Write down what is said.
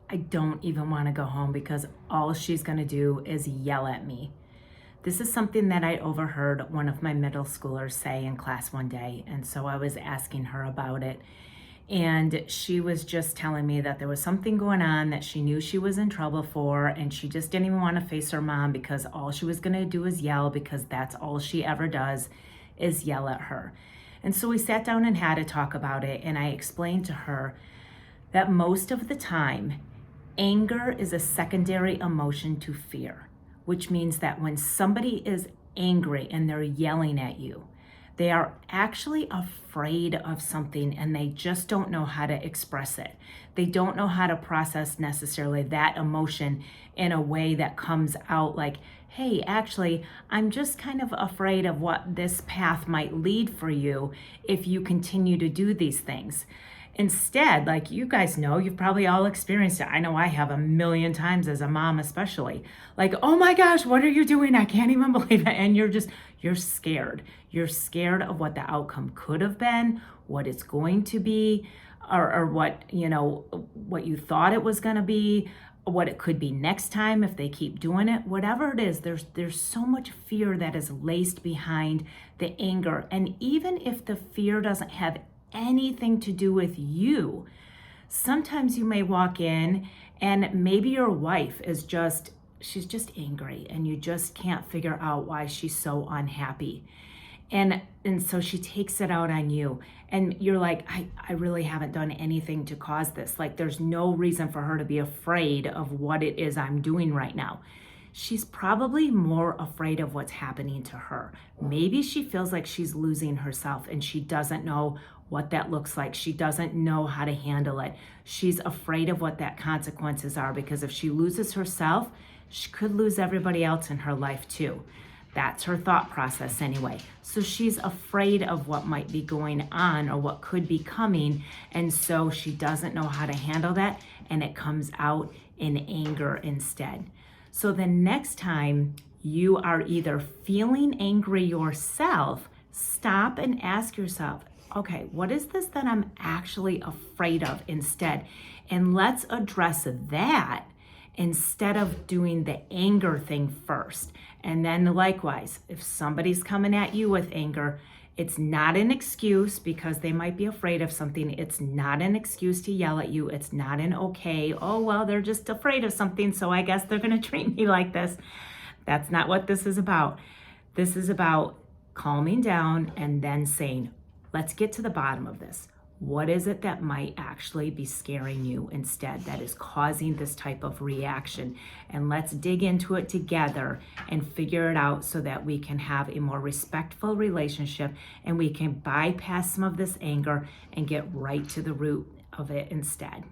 I don't even want to go home because all she's going to do is yell at me. This is something that I overheard one of my middle schoolers say in class one day, and so I was asking her about it. And she was just telling me that there was something going on that she knew she was in trouble for, and she just didn't even want to face her mom because all she was going to do is yell, because that's all she ever does is yell at her. And so we sat down and had a talk about it, and I explained to her that most of the time, anger is a secondary emotion to fear, which means that when somebody is angry and they're yelling at you, they are actually afraid of something and they just don't know how to express it. They don't know how to process necessarily that emotion in a way that comes out like, hey, actually, I'm just kind of afraid of what this path might lead for you if you continue to do these things. Instead, like you guys know, you've probably all experienced it. I know I have a million times as a mom, especially. Like, oh my gosh, what are you doing? I can't even believe it. And you're scared. You're scared of what the outcome could have been, what it's going to be, or what, what you thought it was going to be, what it could be next time if they keep doing it. Whatever it is, there's so much fear that is laced behind the anger. And even if the fear doesn't have anything to do with you, sometimes you may walk in and maybe your wife she's just angry and you just can't figure out why she's so unhappy. And so she takes it out on you and you're like, I really haven't done anything to cause this. Like, there's no reason for her to be afraid of what it is I'm doing right now. She's probably more afraid of what's happening to her. Maybe she feels like she's losing herself and she doesn't know what that looks like. She doesn't know how to handle it. She's afraid of what that consequences are, because if she loses herself, she could lose everybody else in her life too. That's her thought process anyway. So she's afraid of what might be going on or what could be coming. And so she doesn't know how to handle that, and it comes out in anger instead. So the next time you are either feeling angry yourself, stop and ask yourself, okay, what is this that I'm actually afraid of instead? And let's address that instead of doing the anger thing first. And then likewise, if somebody's coming at you with anger, it's not an excuse because they might be afraid of something. It's not an excuse to yell at you. It's not an okay, oh, well, they're just afraid of something, so I guess they're going to treat me like this. That's not what this is about. This is about calming down and then saying, let's get to the bottom of this. What is it that might actually be scaring you instead that is causing this type of reaction? And let's dig into it together and figure it out so that we can have a more respectful relationship and we can bypass some of this anger and get right to the root of it instead.